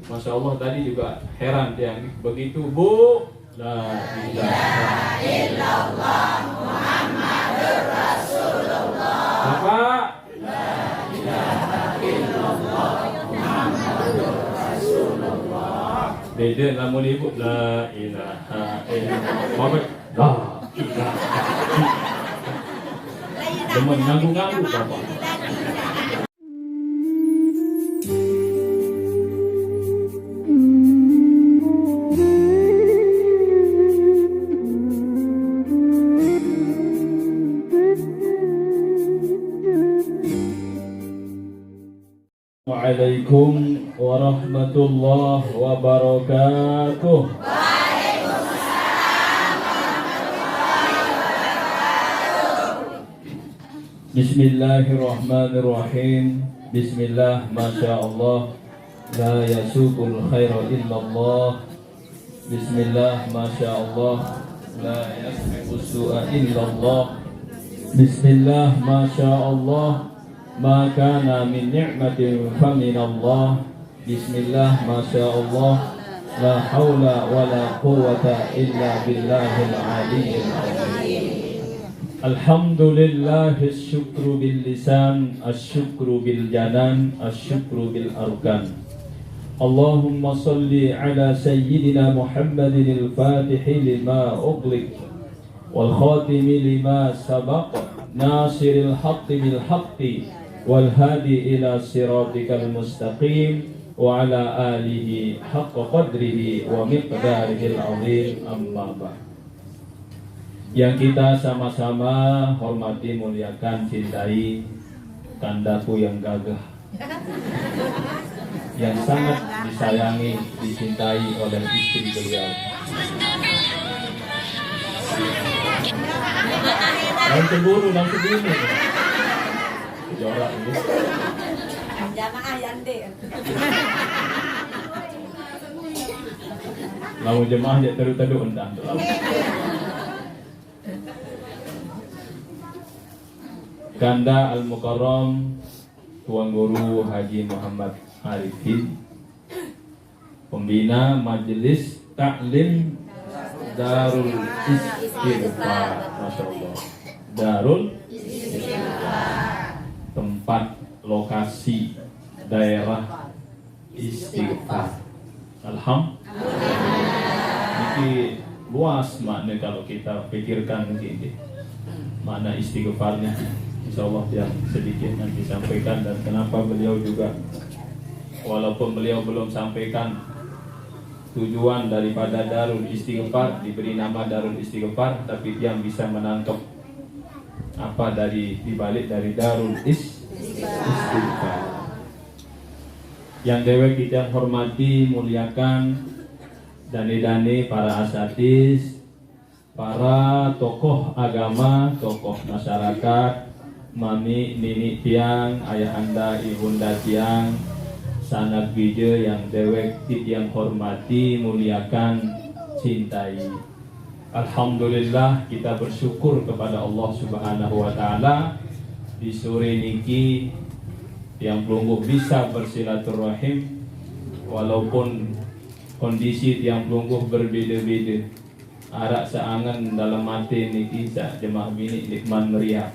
Masya Allah tadi juga heran yang begitu Bu. La ilaha illallah Muhammadur Rasulullah. Bapak. La ilaha illallah Muhammadur Rasulullah. Beda lamun ibu. La ilaha illallah. Bapak. La ilaha. Demen nganggu-nganggu Bapak. Waalaikum warahmatullahi wabarakatuh. Bismillahirrahmanirrahim. Bismillah, masya Allah. La yasukul khaira illallah. Bismillah, masya Allah. La yasbiqus su'a illallah. Bismillah, masya Allah. Ma kana min ni'matin faminallah. Bismillah, masya Allah. La hawla wa la quwwata illa billahil aliyyil azim. Alhamdulillah, syukru bil lisan, asyukru bil janan, asyukru bil arkan. Allahumma salli ala sayyidina Muhammadin al-fatihi lima ughliq wal khatimi lima sabaq, nasiril haqqi bil haqqi wal hadi ila siratikal mustaqim wa ala alihi haqqa qadrihi wa miqdarihil azim. Amma ba'd. Yang kita sama-sama hormati, muliakan, cintai kandaku yang gagah, yang sangat disayangi, dicintai oleh istri beliau. Yang cemburu, yang segini jorak ini. Jamaah yande. Mau jemaah dia teru-teru undang. Kanda Al-Mukarram Tuan Guru Haji Muhammad Arifin, pembina Majelis Taklim Darul Istighfar. Masya Allah. Darul Istighfar, tempat lokasi daerah istighfar. Alhamdulillah. Ini luas makna kalau kita pikirkan begini. Makna istighfarnya. Insyaallah yang sedikit nanti sampaikan, dan kenapa beliau juga walaupun beliau belum sampaikan tujuan daripada Darul Istighfar, diberi nama Darul Istighfar, tapi yang bisa menangkap apa dari dibalik dari Darul Istighfar. Yang dewek kita hormati, muliakan, dani-dani para asatidz, para tokoh agama, tokoh masyarakat, mami, nini tiang, ayahanda, ibunda tiang, sanak bide yang dewek yang hormati, muliakan, cintai. Alhamdulillah, kita bersyukur kepada Allah Subhanahu wa taala di sore niki yang pelungguh bisa bersilaturahim walaupun kondisi yang pelungguh berbeda-beda. Arak seangan dalam mati niki sak jemaah bini nikman meriah.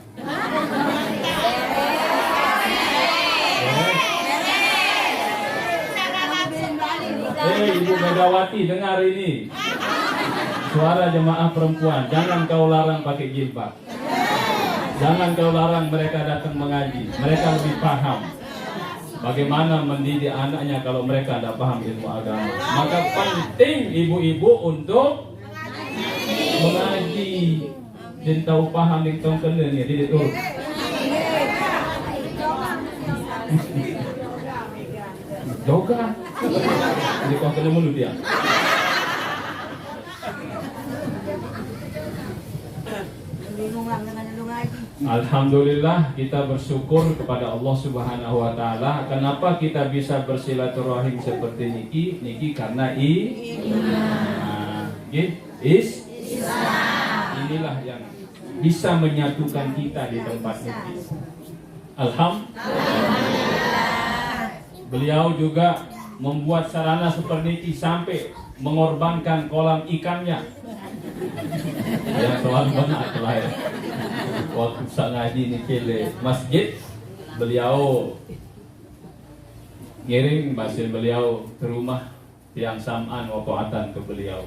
Ibu Megawati, dengar ini. Suara jemaah perempuan, jangan kau larang pakai jilbab. Jangan kau larang mereka datang mengaji. Mereka lebih paham bagaimana mendidik anaknya kalau mereka tidak paham ilmu agama. Maka penting ibu-ibu untuk mengaji dan tahu paham yang tahu kena ni dia turun. Doga. Jadi kau kena mulu dia. Alhamdulillah, kita bersyukur kepada Allah Subhanahu wa taala. Kenapa kita bisa bersilaturahim seperti niki? Niki karena inilah yang bisa menyatukan kita di tempat ini. Alhamdulillah. Beliau juga membuat sarana seperti ini sampai mengorbankan kolam ikannya. Ya soal benar lah ya. Waktu saya ngaji di kele masjid, beliau ngiring basil beliau ke rumah yang samaan wafaatan ke beliau.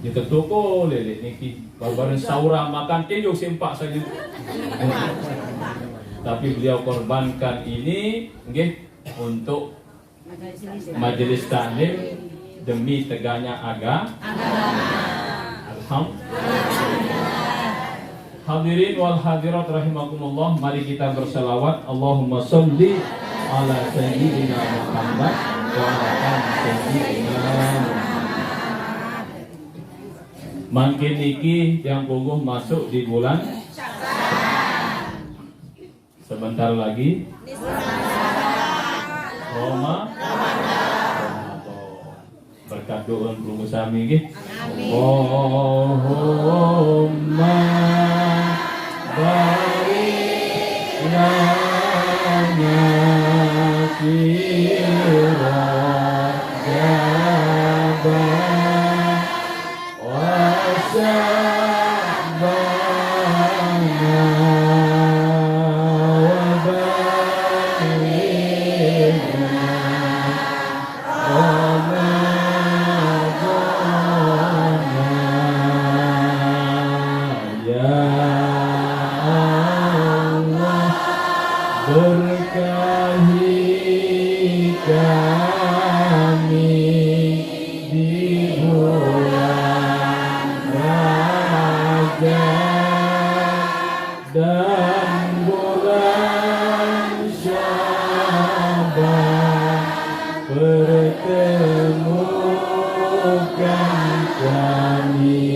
Kita toko lele niki baru saura makan keju sempak saja. Tapi beliau korbankan ini nggih untuk majelis taklim demi tegaknya agama. Hadirin wal hadirat rahimakumullah, mari kita berselawat. Allahumma sholli ala sayyidina Muhammad wa ala ali sayyidina Muhammad. Mangkin niki yang pungguh masuk di bulan sebentar lagi Ramadan. Berkat doa pungguh sami nggih. Allahumma barik lana fi Rajab wa Sya'ban wa barik berkahi kami di bulan Rajab dan bulan Sya'ban, pertemukan kami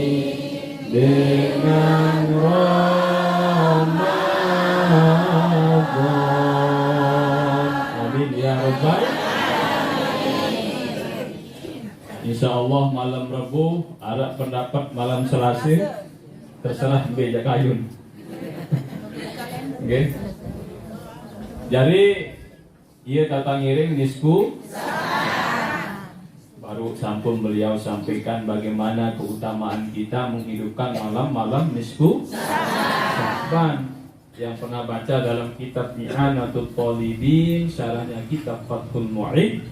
dengan Insya-Allah malam Rabu, ada pendapat malam Selasa, terserah beja kayun. Oke. Jadi ia datang ngiring nisku baru sampun beliau sampaikan bagaimana keutamaan kita menghidupkan malam-malam nisku Sya'ban. Yang pernah baca dalam kitab I'anatul Talibin, syarahnya kitab Fathul Mu'in.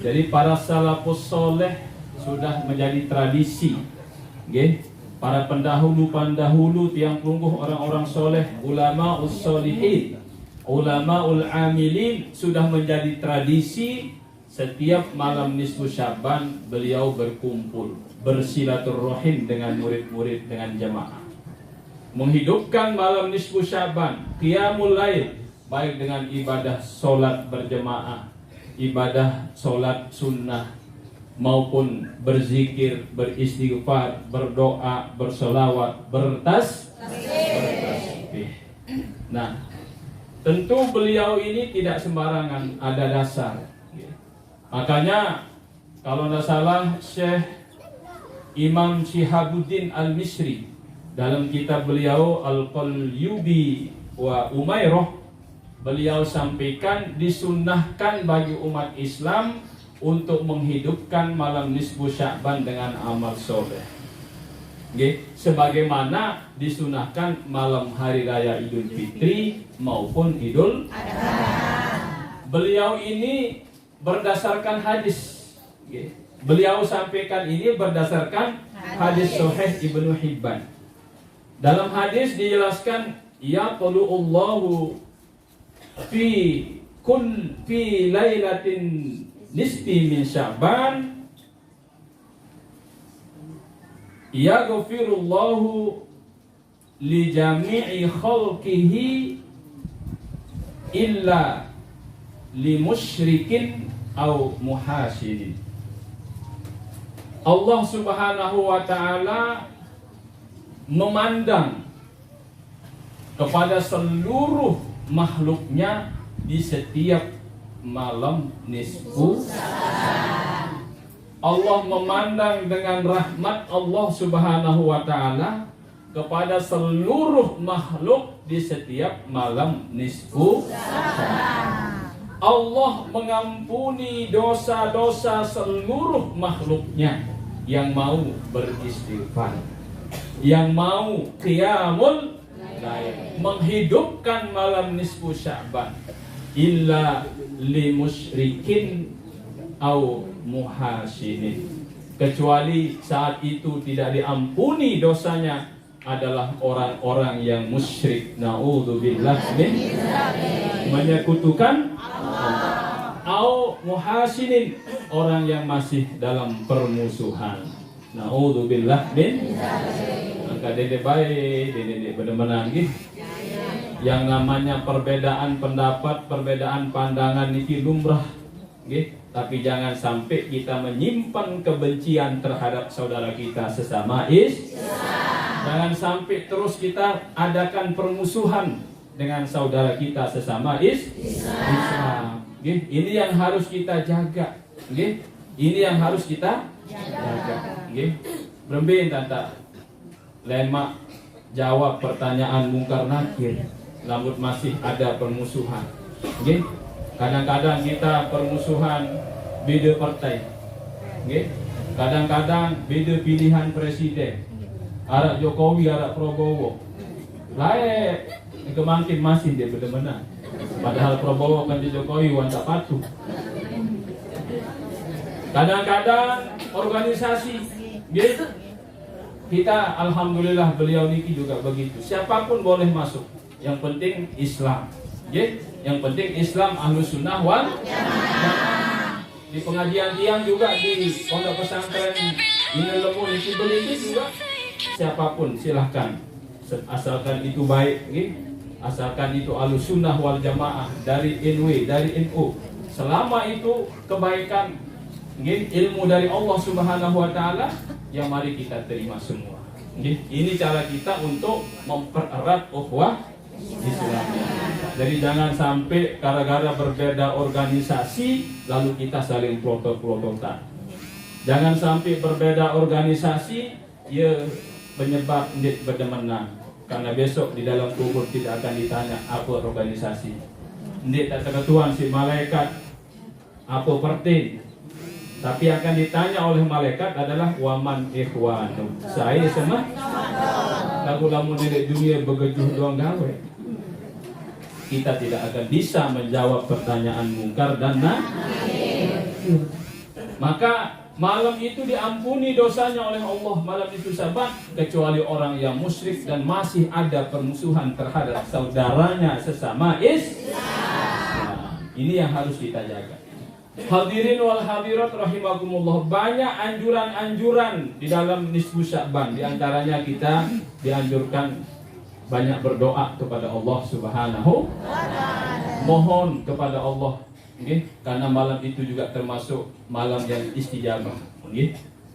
Jadi para salafus soleh sudah menjadi tradisi, okay? Para pendahulu tiang pungguh orang-orang soleh, ulama ussolihin, ulama ul-amilin sudah menjadi tradisi. Setiap malam nisfu Sya'ban beliau berkumpul bersilaturrahim dengan murid-murid, dengan jamaah, menghidupkan malam nisfu Sya'ban, qiyamul lail, baik dengan ibadah solat berjemaah, ibadah solat sunnah, maupun berzikir, beristighfar, berdoa, bersolawat, bertasbih. Nah, tentu beliau ini tidak sembarangan, ada dasar. Makanya kalau tidak salah Syekh Imam Syihabuddin Al-Misri dalam kitab beliau Al-Qalyubi wa Umairah, beliau sampaikan disunnahkan bagi umat Islam untuk menghidupkan malam nisfu Sya'ban dengan amal soleh. Sebagaimana disunahkan malam hari raya Idul Fitri maupun Idul Adha. Beliau ini berdasarkan hadis. Beliau sampaikan ini berdasarkan hadis Sahih Ibnu Hibban. Dalam hadis dijelaskan, ya qulu'ullahu fi lailatin nisfi min Sya'ban yaghfirullahu li jami'i khalqihi illa li musyrikin au muhasinin. Allah Subhanahu wa ta'ala memandang kepada seluruh makhluknya di setiap malam nisfu. Allah memandang dengan rahmat Allah Subhanahu wa ta'ala kepada seluruh makhluk di setiap malam nisfu. Allah mengampuni dosa-dosa seluruh makhluknya yang mau beristighfar, yang mau qiyamul lail, menghidupkan malam nisfu Sya'ban, illa limusyrikin au muhasinin, kecuali saat itu tidak diampuni dosanya adalah orang-orang yang musyrik, naudzubillah min, menyekutukan Allah, au muhasinin, orang yang masih dalam permusuhan, naudzubillah min. Maka dede baik, dede benar-benar gitu. Yang namanya perbedaan pendapat, perbedaan pandangan itu lumrah, gitu. Tapi jangan sampai kita menyimpan kebencian terhadap saudara kita sesama Islam. Jangan sampai terus kita adakan permusuhan dengan saudara kita sesama Islam. Ini yang harus kita jaga. Ini yang harus kita jaga. Berembin tanta lemak jawab pertanyaan mungkar nakir, namun masih ada permusuhan. Kadang-kadang kita permusuhan beda partai, kadang-kadang beda pilihan presiden, arah Jokowi, arah Prabowo, lain kemungkinan masih dia benar-benar. Padahal Prabowo kan di Jokowi wan tak patuh. Kadang-kadang organisasi, kita alhamdulillah beliau niki juga begitu. Siapapun boleh masuk, yang penting Islam. Yang penting Islam Ahlus Sunnah wal Jamaah. Di pengajian tiang juga, di pondok pesantren ini lemu niki beli juga. Siapapun silahkan, asalkan itu baik, asalkan itu Ahlus Sunnah wal Jamaah, dari NW, dari NU, selama itu kebaikan, ilmu dari Allah Subhanahu Wa Taala, yang mari kita terima semua. Ini cara kita untuk mempererat ukhuwah Islam. Jadi jangan sampai gara-gara berbeda organisasi lalu kita saling protot-prototan. Jangan sampai berbeda organisasi ya penyebab ndik berdemenan. Karena besok di dalam kubur tidak akan ditanya apa organisasi. Ndik tak ketuan si malaikat apa pertin. Tapi akan ditanya oleh malaikat adalah waman ikhwanu. Saya sama lagu-lagu di dunia begejuh doang gawe. Kita tidak akan bisa menjawab pertanyaan mungkar dan nakir. Maka malam itu diampuni dosanya oleh Allah, malam itu Sabat, kecuali orang yang musyrik dan masih ada permusuhan terhadap saudaranya sesama Islam. Nah, ini yang harus kita jaga. Hadirin wal hadirat rahimakumullah, banyak anjuran-anjuran di dalam nisfu Sya'ban. Di antaranya kita dianjurkan banyak berdoa kepada Allah Subhanahu wa Ta'ala. Mohon kepada Allah, karena malam itu juga termasuk malam yang istijabah.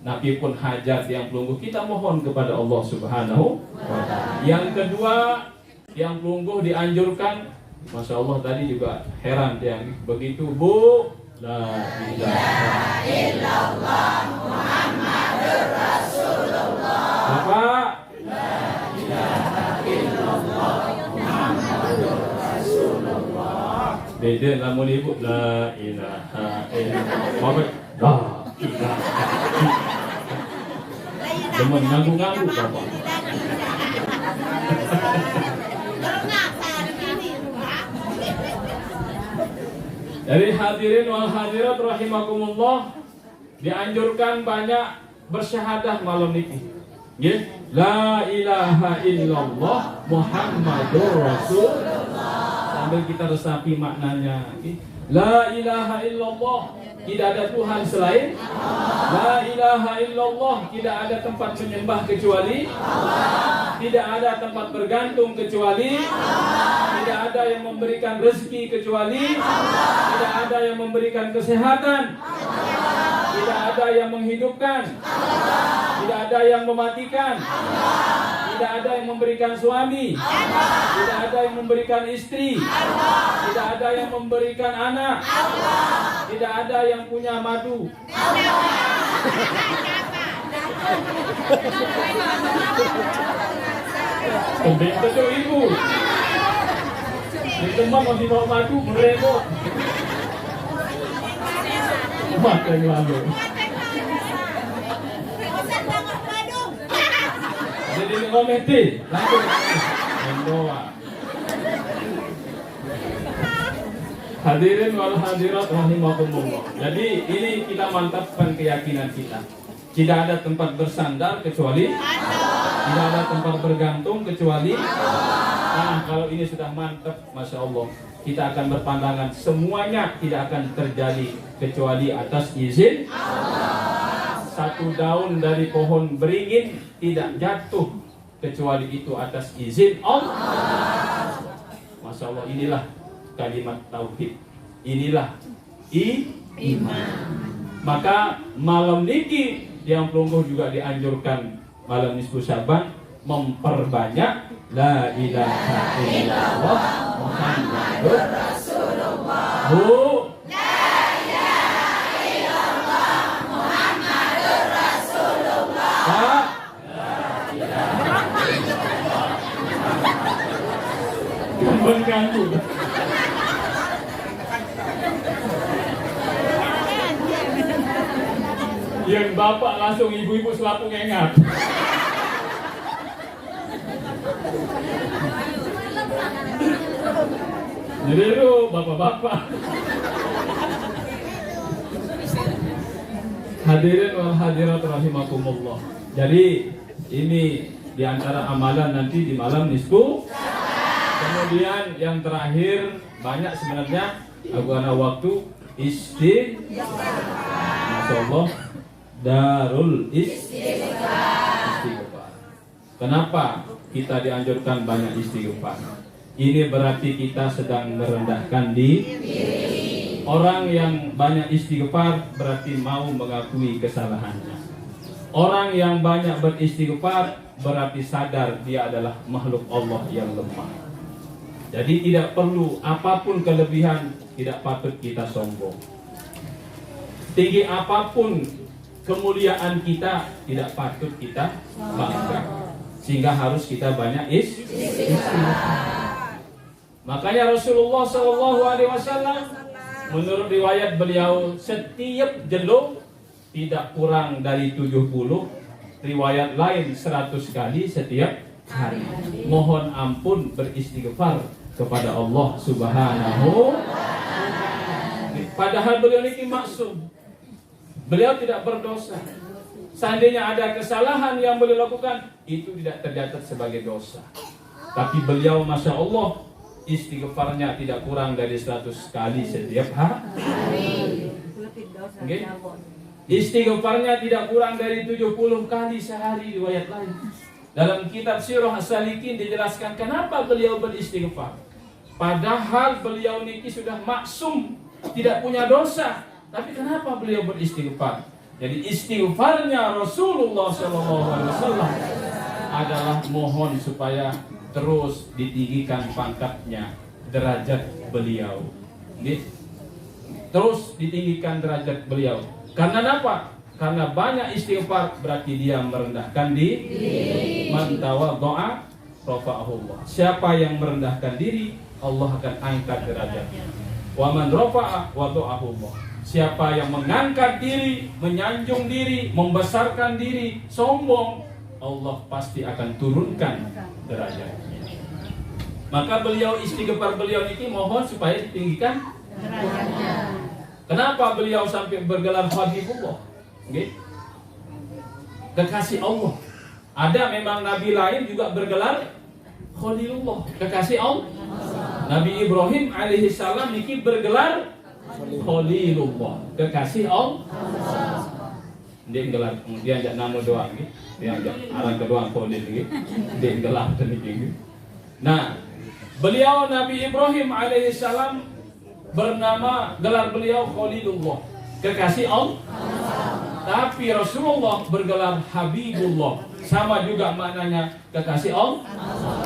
Nabi pun hajat yang pelungguh, kita mohon kepada Allah Subhanahu wa Ta'ala. Yang kedua, yang pelungguh dianjurkan, Masya Allah tadi juga heran yang begitu Bu, la ilaha illallah Muhammadur Rasulullah. Bapak, la ilaha illallah Muhammadur Rasulullah. Beda lamun ibu, la ilaha illallah. Bapak, la ilaha illallah. Demen nganggu-nganggu Bapak. Dari hadirin wal hadirat rahimakumullah, dianjurkan banyak bersyahadah malam ini. La ilaha illallah Muhammadur Rasulullah. Sambil kita resapi maknanya. La ilaha illallah, tidak ada Tuhan selain Allah. La ilaha illallah, tidak ada tempat menyembah kecuali Allah. Tidak ada tempat bergantung kecuali Allah. Tidak ada yang memberikan rezeki kecuali Allah. Tidak ada yang memberikan kesehatan Allah. Tidak ada yang menghidupkan Allah. Tidak ada yang mematikan Allah. Tidak ada yang memberikan suami Allah. Tidak ada yang memberikan istri Allah. Tidak ada yang memberikan anak Allah. Tidak ada yang punya madu Allah. Betul ibu. Di tempat masih bawa madu meremot. Wateng lalu. Jadi ngometi, langsung mendoa. Hadirin wal hadirat rahimakumullah. Jadi ini kita mantapkan keyakinan kita. Tidak ada tempat bersandar kecuali Allah. Tidak ada tempat bergantung kecuali Allah. Nah, kalau ini sudah mantap, Masya Allah, kita akan berpandangan semuanya tidak akan terjadi kecuali atas izin Allah. Satu daun dari pohon beringin tidak jatuh kecuali itu atas izin Allah. Masya Allah, inilah kalimat tauhid. Inilah iman. Maka malam niki yang pelungguh juga dianjurkan malam nisfu Syaban memperbanyak la ilaha illallah Muhammadur Rasulullah. Bu, la ilaha illallah Muhammadur Rasulullah. Pak, la ilaha illallah. Mengganggu. Yang bapak langsung ibu-ibu selalu ngengat. Jadi itu bapak-bapak. Hadirin wal hadirat rahimakumullah. Jadi ini diantara amalan nanti di malam nisfu. Kemudian yang terakhir banyak sebenarnya agana waktu Masya Allah, Darul Istighfar. Kenapa kita dianjurkan banyak istighfar? Ini berarti kita sedang merendahkan diri. Orang yang banyak istighfar berarti mau mengakui kesalahannya. Orang yang banyak beristighfar berarti sadar dia adalah makhluk Allah yang lemah. Jadi tidak perlu apapun kelebihan, tidak patut kita sombong. Tinggi apapun kemuliaan kita, tidak patut kita bangga. Sehingga harus kita banyak istighfar. Makanya Rasulullah SAW menurut riwayat beliau setiap jeluk tidak kurang dari 70, riwayat lain 100 kali setiap hari. Mohon ampun beristighfar kepada Allah Subhanahu. Padahal beliau ini maksum. Beliau tidak berdosa. Seandainya ada kesalahan yang beliau lakukan, itu tidak tercatat sebagai dosa. Tapi beliau Masya Allah, istighfarnya tidak kurang dari 100 kali setiap hari. Okay? Istighfarnya tidak kurang dari 70 kali sehari, riwayat lain. Dalam kitab Sirah As-Salikin dijelaskan kenapa beliau beristighfar. Padahal beliau niki sudah maksum, tidak punya dosa. Tapi kenapa beliau beristighfar? Jadi istighfarnya Rasulullah SAW adalah mohon supaya terus ditinggikan pangkatnya, derajat beliau. Terus ditinggikan derajat beliau. Karena apa? Karena banyak istighfar berarti dia merendahkan diri. Man tawaddo'a rafa'ahullah. Siapa yang merendahkan diri, Allah akan angkat derajatnya. Wa man rafa'a wada'ahullah. Siapa yang mengangkat diri, menyanjung diri, membesarkan diri, sombong, Allah pasti akan turunkan derajatnya. Maka beliau istighfar beliau ini mohon supaya ditinggikan derajatnya. Kenapa beliau sampai bergelar Habibullah? Okay. Kekasih Allah. Ada memang nabi lain juga bergelar Khalilullah, kekasih Allah. Nabi Ibrahim alaihissalam niki bergelar Khalilullah, kekasih Allah. Dia gelar, dia ajak nama doang, dia ajak arah kedua Khalil, dia gelar niki. Nah, beliau Nabi Ibrahim alaihissalam bernama, gelar beliau Khalilullah, kekasih Allah. Tapi Rasulullah bergelar Habibullah, sama juga maknanya kekasih Allah.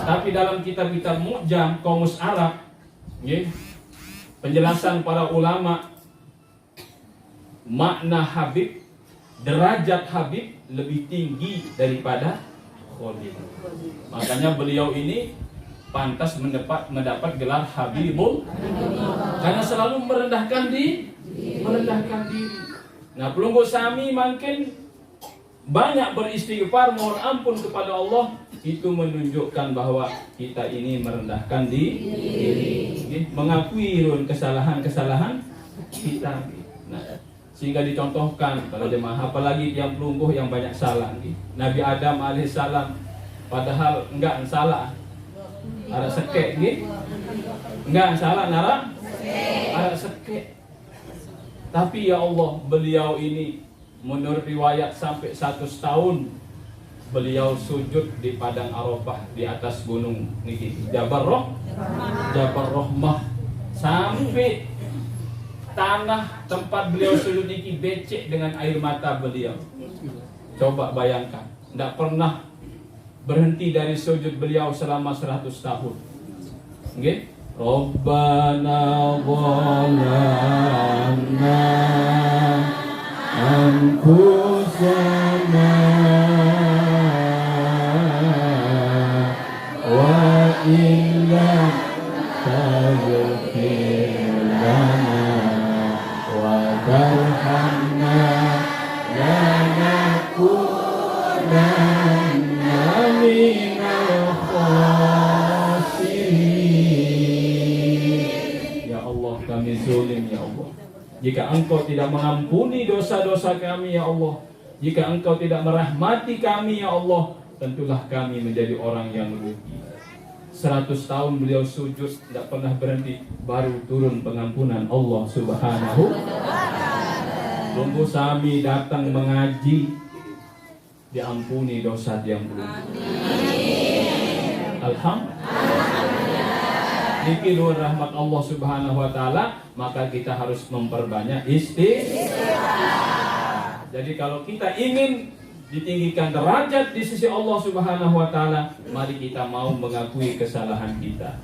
Tapi dalam kitab-kitab Mu'jam Qamus Arab, penjelasan para ulama, makna Habib, derajat Habib lebih tinggi daripada Khalil. Makanya beliau ini pantas mendapat gelar Habibul, karena selalu merendahkan diri. Nah, pelunggu sami makin banyak beristighfar, mohon ampun kepada Allah, itu menunjukkan bahwa kita ini merendahkan diri, mengakui kesalahan-kesalahan kita. Nah, sehingga dicontohkan pada jemaah, apalagi yang pelungguh yang banyak salah. Nabi Adam alaihissalam padahal enggak salah, ada sekek, enggak salah nara, ada sekek. Tapi ya Allah, beliau ini menurut riwayat sampai 100 tahun beliau sujud di padang Arafah di atas gunung niki Jabal Rahmah, sampai tanah tempat beliau sujud niki becek dengan air mata beliau. Coba bayangkan, tidak pernah berhenti dari sujud beliau selama 100 tahun. Nggih? Rabbana zalamna anfusana wa illa taghfir lana wa tarhamna lanakunanna minal khasirin. Ya Allah, kami zalim ya Allah. Jika Engkau tidak mengampuni dosa-dosa kami ya Allah, jika Engkau tidak merahmati kami ya Allah, tentulah kami menjadi orang yang rugi. 100 tahun beliau sujud tidak pernah berhenti, baru turun pengampunan Allah Subhanahu. Tunggu sami datang mengaji, diampuni dosa yang belum. Alhamdulillah. Niki luar rahmat Allah Subhanahu wa taala, maka kita harus memperbanyak istighfar. Jadi kalau kita ingin ditinggikan derajat di sisi Allah Subhanahu wa taala, mari kita mau mengakui kesalahan kita.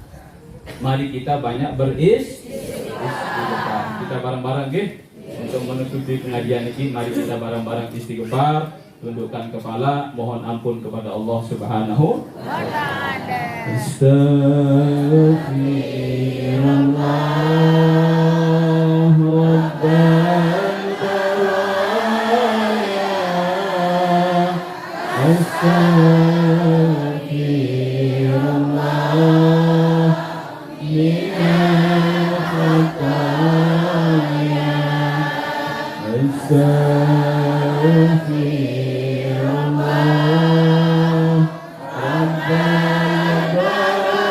Mari kita banyak beristighfar. Kita bareng-bareng nggih untuk menutupi pengajian ini, mari kita bareng-barang istighfar, tundukkan kepala, mohon ampun kepada Allah Subhanahu wa taala. Astaghfirullah Rabbal baraya, astaghfirullah minal khataya, astaghfirullah Rabbal baraya,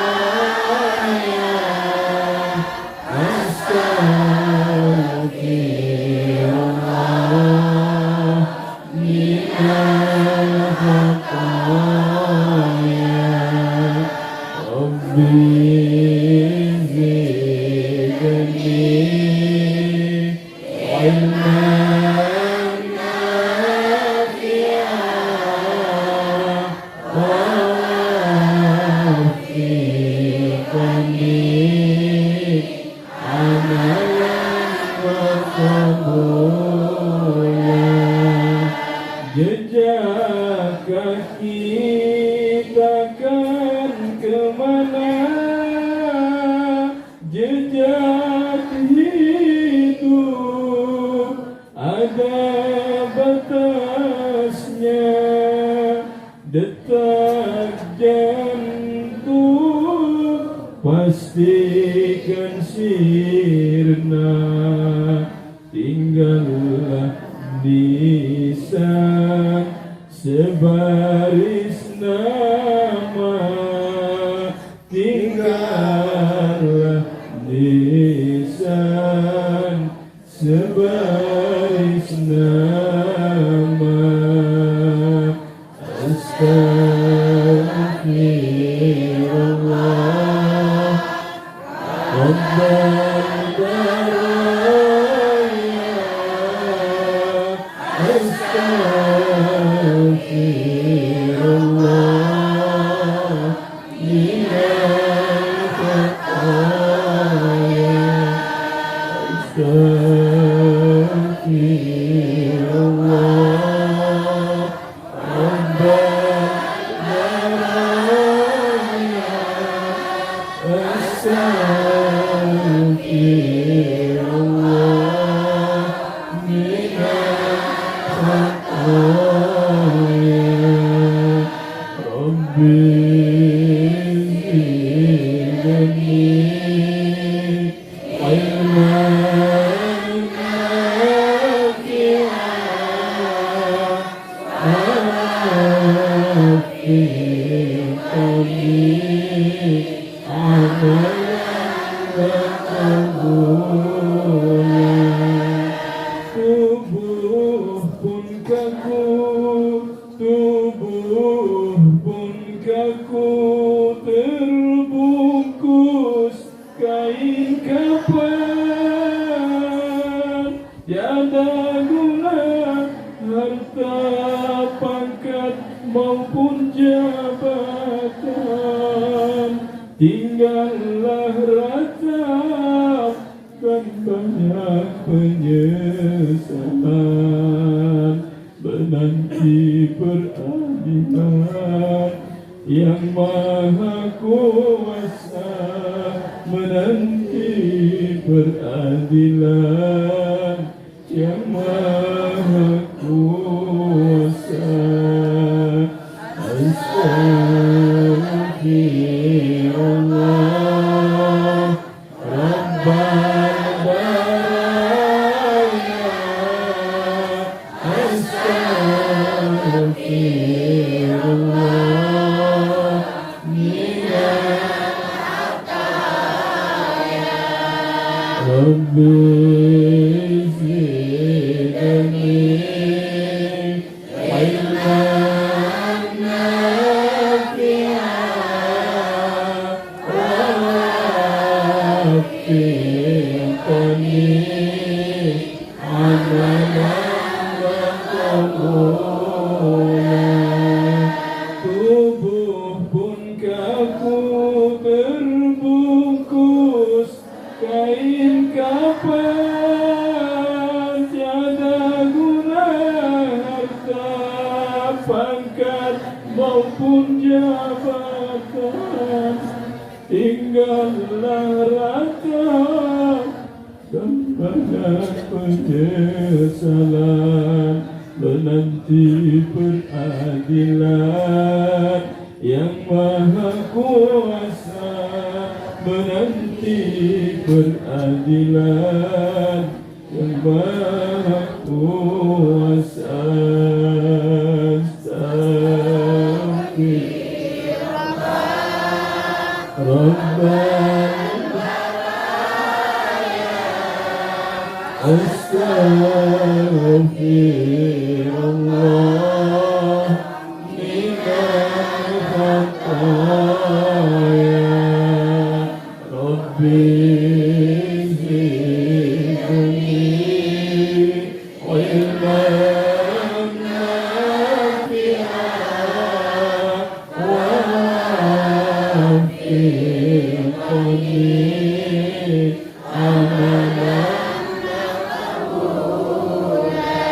astaghfirullah minal khataya, Rabbi zidni ilman nafi'an waffiqni amalan maqbulan. Jejak kaki takkan kemana, jejak hidup ada batasnya, detak jantung pastikan sirna, tinggallah lisan sebaris nama, tinggallah lisan sebaris nama. Astaghfirullah Rabbal baraya, astaghfirullah minal khataya, astaghfirullah Rabbal baraya, astaghfirullah minal Tubuh pun kaku, tubuh pun kaku, terbungkus kain kapan. Tiada guna harta pangkat maupun jabatan, tinggallah ratap dan banyak penyesalan, menanti peradilan yang maha kuasa, menanti peradilan yang maha kuasa. Astaghfirullah Rabbal baraya. Astaghfirullah Rabbi zidni ilman nafi'an wafiqni amalan maqbulan. Tubuh pun kaku, terbungkus kain kapan. Tiada guna harta pangkat maupun jabatan, tinggallah ratap dan banyak penyesalan, menanti peradilan yang maha kuasa, menanti peradilan yang maha kuasa. Astaghfirullah minal khataya. Rabbi zidni ilman nafi'an wafiqni amalan.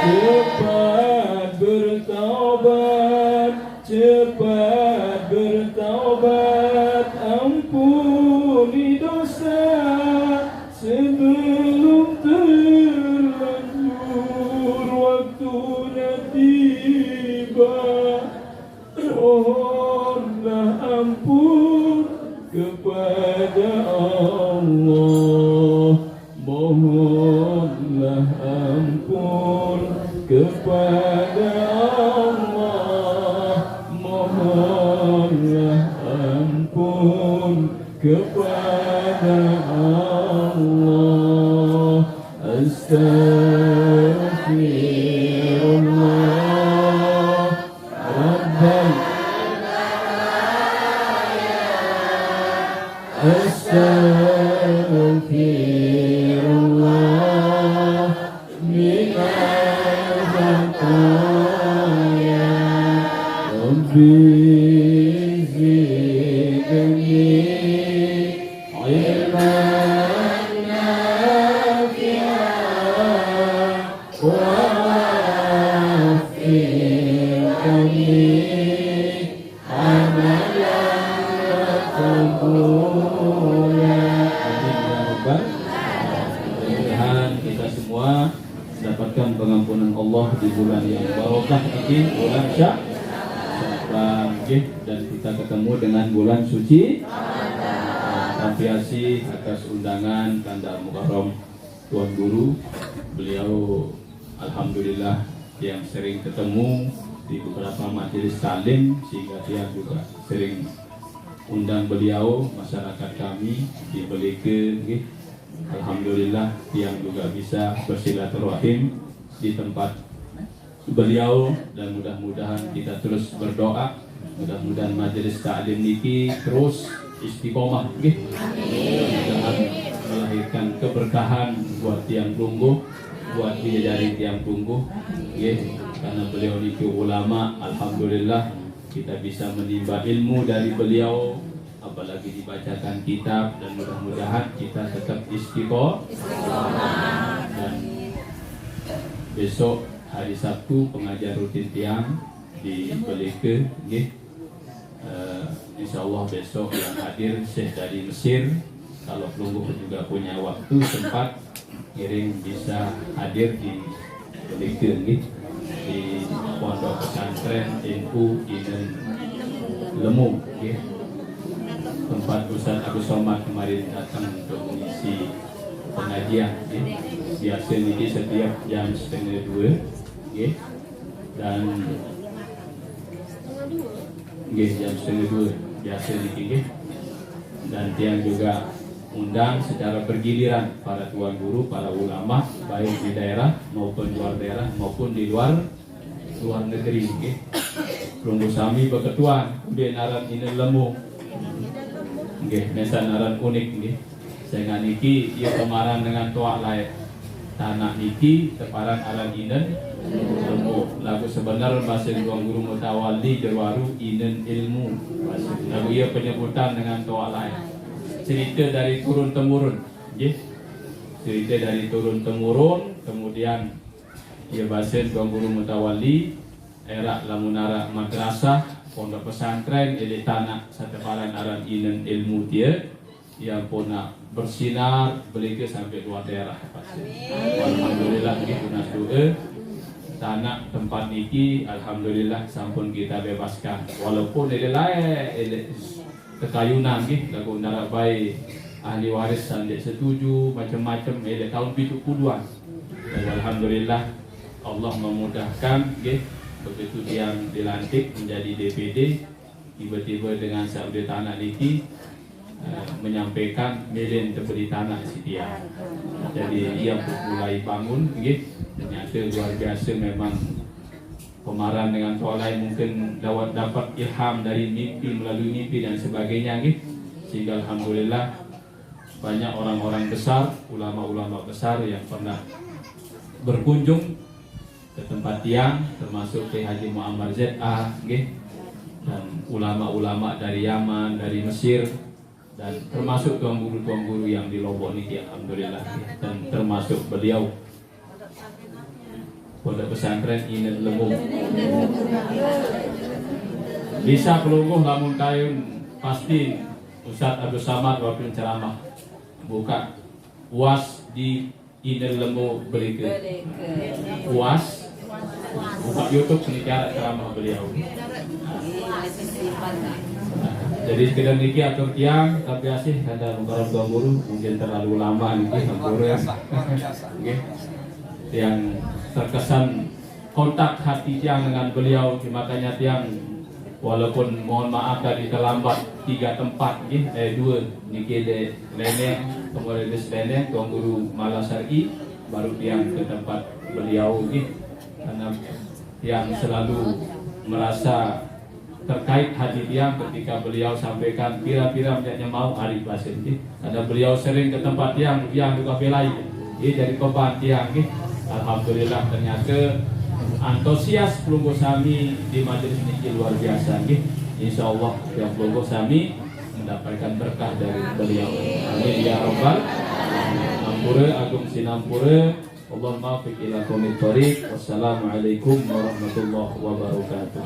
Cepat bertaubat, cepat bertaubat, ampuni dosa sebelum terlanjur waktunya tiba. Mohonlah ampun kepada Allah, mohonlah ampun kepada Allah, mohonlah ampun kepada Allah. Astaghfirullah Rabbal Astaghfirullah minal khataya. Rabbi zidni ilman nafi'an wafiqni amalan maqbulan. Amin ya rabbal alamin. Mudah-mudahan kita semua mendapatkan pengampunan Allah di bulan yang barokah ini, bulan Sya'ban, dan kita ketemu dengan bulan suci apresiasi atas undangan Kanda Mukarram Tuan Guru. Beliau alhamdulillah yang sering ketemu di beberapa majelis taklim, sehingga dia juga sering undang beliau, masyarakat kami di Beleke. Alhamdulillah yang juga bisa bersilaturahim di tempat beliau, dan mudah-mudahan kita terus berdoa, mudah-mudahan majelis taklim niki terus istiqomah, mudah-mudahan melahirkan keberkahan buat tiang tunggu, buat bidadari tiang tunggu, karena beliau niki ulama. Alhamdulillah kita bisa menimba ilmu dari beliau, apalagi dibacakan kitab, dan mudah-mudahan kita tetap istiqomah. Dan besok hari Sabtu pengajar rutin tiang di Beleke, insya Allah besok yang hadir Syekh dari Mesir. Kalau Pelungguh juga punya waktu sempat kirim bisa hadir di Beleke, di Pondok Pesantren NU Inen Lemu, tempat Ustaz Agus Somad kemarin datang untuk mengisi pengajian. Biasa ini setiap jam 1:30, dan jam 1:30 biasa ini, dan tiang juga undang secara bergiliran para tuan guru, para ulama, baik di daerah maupun luar daerah maupun di luar negeri. Pelungguh sami beketuan udah naran ini lemu, mesa naran unik saya niki ia kemaran dengan toa lain tanah niki teparan aran inen ilmu. Lagu sebenar bahasa tuan guru mutawali Jerwaru inen ilmu. Lagu ia penyebutan dengan toa lain. Cerita dari turun temurun, cerita dari turun temurun. Kemudian ia bahasa tuan guru mutawali era lamunara madrasah pondok pesantren ili tanah sateparan aran inen ilmu dia yang puna bersinar Beleke sampai luar daerah. Alhamdulillah gitu nasdoe tanah tempat niki alhamdulillah sampun kita bebaskan, walaupun ini lain kekayunan lagu narabai ahli waris sandek setuju macam-macam tahun 70-an. Alhamdulillah Allah memudahkan begitu yang dilantik menjadi DPD, tiba-tiba dengan sabda tanah niki menyampaikan milin terbeli tanah setia. Jadi ia mulai bangun, ternyata luar biasa memang pemaran dengan soalai mungkin dapat ilham dari mimpi, melalui mimpi dan sebagainya, sehingga alhamdulillah banyak orang-orang besar, ulama-ulama besar yang pernah berkunjung ke tempat tiang, termasuk Kiai Haji Muammar ZA, dan ulama-ulama dari Yaman, dari Mesir, dan termasuk tuan guru yang di Lombok ini, alhamdulillah, dan termasuk beliau Pondok Pesantren Inen Lemu. Bisa Pelungguh lamun kayun pasti Ustaz Abdul Samad waktu ceramah buka UAS di Inen Lemu Beleke. UAS buka YouTube ini cara ceramah beliau. Jadi sekedar niki atur tiang, tapi asih ada Mukarram tuan guru mungkin terlalu lama niki guru ya. Yang terkesan kontak hati tiang dengan beliau, makanya tiang walaupun mohon maaf tadi terlambat 3 tempat, 2 niki de Leneng, kemudian di Leneng tuan guru Malasari, baru tiang ke tempat beliau karena tiang selalu merasa terkait hati tiang ketika beliau sampaikan pira-pira menjadi mau hari basin karena beliau sering ke tempat tiang juga belai dari korban tiang. Alhamdulillah ternyata antusias Pelungguh sami di majelis ini luar biasa. Insya Allah yang Pelungguh sami mendapatkan berkah dari beliau. Amin ya Rabbal Alamin. Agung Sinampura. Allahumma fiq ila qomit thoriq. Wassalamualaikum warahmatullahi wabarakatuh.